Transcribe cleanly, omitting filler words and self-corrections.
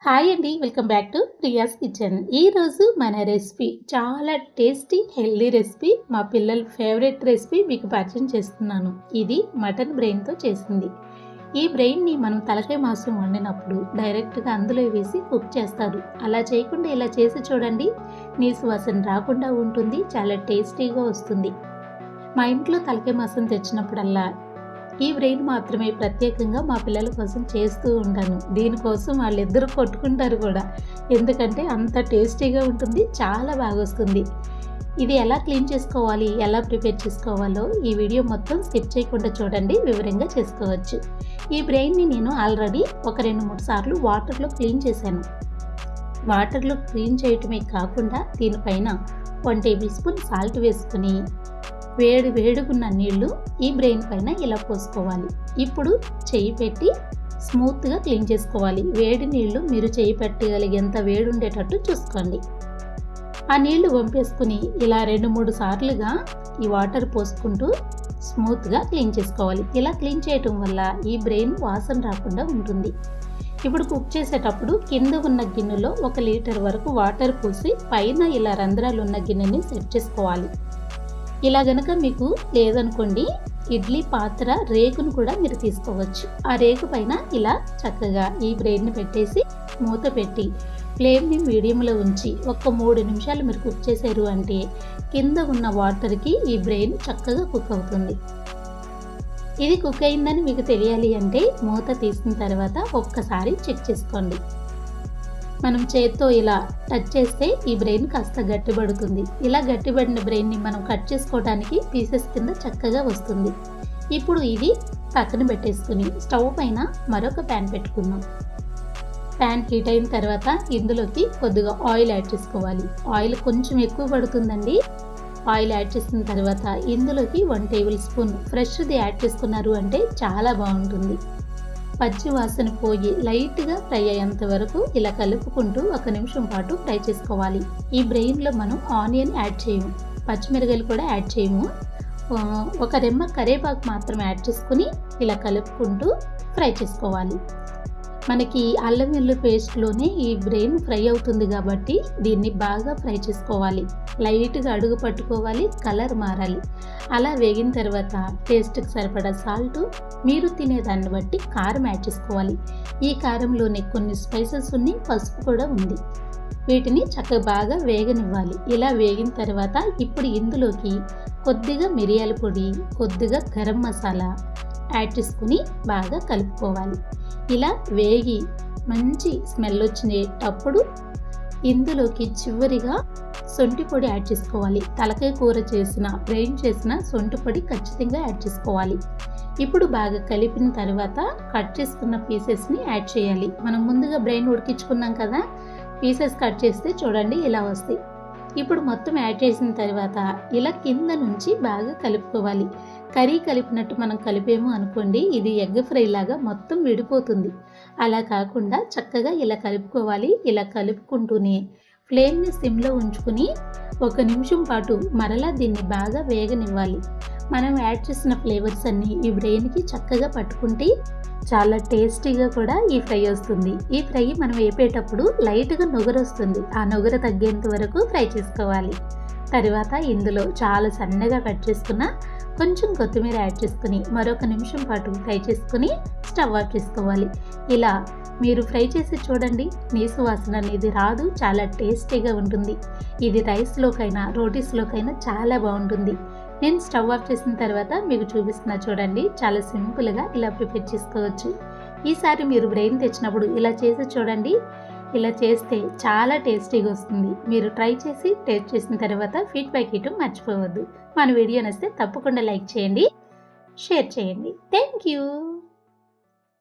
Hi అండి. Welcome back to Priya's kitchen. ఈరోజు మన రెసిపీ చాలా టేస్టీ హెల్దీ రెసిపీ, మా పిల్లల ఫేవరెట్ రెసిపీ మీకు పరిచయం చేస్తున్నాను. ఇది మటన్ బ్రెయిన్తో చేసింది. ఈ బ్రెయిన్ని మనం తలకాయ మాంసం వండినప్పుడు డైరెక్ట్గా అందులో వేసి కుక్ చేస్తారు. అలా చేయకుండా ఇలా చేసి చూడండి, నీసు వాసన రాకుండా ఉంటుంది, చాలా టేస్టీగా వస్తుంది. మా ఇంట్లో తలకాయ మాంసం తెచ్చినప్పుడల్లా ఈ బ్రెయిన్ మాత్రమే ప్రత్యేకంగా మా పిల్లల కోసం చేస్తూ ఉంటాను. దీనికోసం వాళ్ళిద్దరూ కొట్టుకుంటారు కూడా, ఎందుకంటే అంత టేస్టీగా ఉంటుంది, చాలా బాగా వస్తుంది. ఇది ఎలా క్లీన్ చేసుకోవాలి, ఎలా ప్రిపేర్ చేసుకోవాలో ఈ వీడియో మొత్తం స్కిప్ చేయకుండా చూడండి, వివరంగా చేసుకోవచ్చు. ఈ బ్రెయిన్ని నేను ఆల్రెడీ ఒక 2-3 సార్లు వాటర్లో క్లీన్ చేశాను. వాటర్లో క్లీన్ చేయటమే కాకుండా దీనిపైన 1 టేబుల్ స్పూన్ సాల్ట్ వేసుకుని వేడుగున్న నీళ్లు ఈ బ్రెయిన్ పైన ఇలా పోసుకోవాలి. ఇప్పుడు చెయ్యి పెట్టి స్మూత్గా క్లీన్ చేసుకోవాలి. వేడి నీళ్లు మీరు చెయ్యి పెట్టగలిగేంత వేడి ఉండేటట్టు చూసుకోండి. ఆ నీళ్లు వంపేసుకుని ఇలా 2-3 సార్లుగా ఈ వాటర్ పోసుకుంటూ స్మూత్గా క్లీన్ చేసుకోవాలి. ఇలా క్లీన్ చేయటం వల్ల ఈ బ్రెయిన్ వాసన రాకుండా ఉంటుంది. ఇప్పుడు కుక్ చేసేటప్పుడు కింద ఉన్న గిన్నెలో 1 లీటర్ వరకు వాటర్ పోసి పైన ఇలా రంధ్రాలు ఉన్న గిన్నెని సెట్ చేసుకోవాలి. ఇలా గనక మీకు లేదనుకోండి, ఇడ్లీ పాత్ర రేకును కూడా మీరు తీసుకోవచ్చు. ఆ రేకు పైన ఇలా చక్కగా ఈ బ్రెయిన్ని పెట్టేసి మూత పెట్టి ఫ్లేమ్ని మీడియంలో ఉంచి ఒక 3 నిమిషాలు మీరు కుక్ చేశారు అంటే కింద ఉన్న వాటర్కి ఈ బ్రెయిన్ చక్కగా కుక్ అవుతుంది. ఇది కుక్ అయిందని మీకు తెలియాలి అంటే మూత తీసిన తర్వాత ఒక్కసారి చెక్ చేసుకోండి. మనం చేత్తో ఇలా టచ్ చేస్తే ఈ బ్రెయిన్ కాస్త గట్టిపడుతుంది. ఇలా గట్టిపడిన బ్రెయిన్ని మనం కట్ చేసుకోవడానికి పీసెస్ కింద చక్కగా వస్తుంది. ఇప్పుడు ఇది పక్కన పెట్టేసుకుని స్టవ్ పైన మరొక ప్యాన్ పెట్టుకుందాం. ప్యాన్ హీట్ అయిన తర్వాత ఇందులోకి కొద్దిగా ఆయిల్ యాడ్ చేసుకోవాలి. ఆయిల్ కొంచెం ఎక్కువ పడుతుందండి. ఆయిల్ యాడ్ చేసిన తర్వాత ఇందులోకి 1 టేబుల్ స్పూన్ ఫ్రెష్ది యాడ్ చేసుకున్నారు అంటే చాలా బాగుంటుంది. పచ్చి వాసన పోయి లైట్గా ఫ్రై అయ్యేంత వరకు ఇలా కలుపుకుంటూ 1 నిమిషం పాటు ఫ్రై చేసుకోవాలి. ఈ బ్రెయిన్లో మనం ఆనియన్ యాడ్ చేయము, పచ్చిమిరకాయలు కూడా యాడ్ చేయము. ఒక రెమ్మ కరివేపాకు మాత్రం యాడ్ చేసుకుని ఇలా కలుపుకుంటూ ఫ్రై చేసుకోవాలి. మనకి అల్లం వెల్లుల్లి పేస్ట్లోనే ఈ బ్రెయిన్ ఫ్రై అవుతుంది కాబట్టి దీన్ని బాగా ఫ్రై చేసుకోవాలి. లైట్గా అడుగు పట్టుకోవాలి, కలర్ మారాలి. అలా వేగిన తర్వాత టేస్ట్కి సరిపడా సాల్ట్, మీరు తినేదాన్ని బట్టి కారం యాడ్ చేసుకోవాలి. ఈ కారంలోనే కొన్ని స్పైసెస్ ఉన్నాయి, పసుపు కూడా ఉంది. వీటిని చక్కగా బాగా వేగనివ్వాలి. ఇలా వేగిన తర్వాత ఇప్పుడు ఇందులోకి కొద్దిగా మిరియాల పొడి, కొద్దిగా గరం మసాలా యాడ్ చేసుకుని బాగా కలుపుకోవాలి. ఇలా వేగి మంచి స్మెల్ వచ్చినప్పుడు ఇందులోకి చివరిగా సొంటి పొడి యాడ్ చేసుకోవాలి. తలకాయ కూర చేసిన, బ్రెయిన్ చేసిన సొంటి పొడి ఖచ్చితంగా యాడ్ చేసుకోవాలి. ఇప్పుడు బాగా కలిపిన తర్వాత కట్ చేసుకున్న పీసెస్ని యాడ్ చేయాలి. మనం ముందుగా బ్రెయిన్ ఉడికించుకున్నాం కదా, పీసెస్ కట్ చేస్తే చూడండి ఇలా వస్తాయి. ఇప్పుడు మొత్తం యాడ్ చేసిన తర్వాత ఇలా కింద నుంచి బాగా కలుపుకోవాలి. కర్రీ కలిపినట్టు మనం కలిపేమో అనుకోండి, ఇది ఎగ్ ఫ్రై లాగా మొత్తం విడిపోతుంది. అలా కాకుండా చక్కగా ఇలా కలుపుకోవాలి. ఇలా కలుపుకుంటూనే ఫ్లేమ్ని సిమ్లో ఉంచుకుని 1 నిమిషం పాటు మరలా దీన్ని బాగా వేగనివ్వాలి. మనం యాడ్ చేసిన ఫ్లేవర్స్ అన్నీ ఈ బ్రెయిన్కి చక్కగా పట్టుకుంటే చాలా టేస్టీగా కూడా ఈ ఫ్రై వస్తుంది. ఈ ఫ్రై మనం వేపేటప్పుడు లైట్గా నొగరొస్తుంది. ఆ నొగర తగ్గేంత వరకు ఫ్రై చేసుకోవాలి. తర్వాత ఇందులో చాలా సన్నగా కట్ చేసుకున్న కొంచెం కొత్తిమీర యాడ్ చేసుకుని మరొక నిమిషం పాటు ఫ్రై చేసుకుని స్టవ్ ఆఫ్ చేసుకోవాలి. ఇలా మీరు ఫ్రై చేసి చూడండి, నీసు వాసన అనేది రాదు, చాలా టేస్టీగా ఉంటుంది. ఇది రైస్లోకైనా రోటీస్లోకైనా చాలా బాగుంటుంది. నేను స్టవ్ ఆఫ్ చేసిన తర్వాత మీకు చూపిస్తున్నా చూడండి, చాలా సింపుల్గా ఇలా ప్రిపేర్ చేసుకోవచ్చు. ఈసారి మీరు బ్రెయిన్ తెచ్చినప్పుడు ఇలా చేసి చూడండి. ఇలా చేస్తే చాలా టేస్టీగా వస్తుంది. మీరు ట్రై చేసి టేస్ట్ చేసిన తర్వాత ఫీడ్బ్యాక్ ఇవ్వడం మర్చిపోవద్దు. మన వీడియో నచ్చితే తప్పకుండా లైక్ చేయండి, షేర్ చేయండి. Thank you.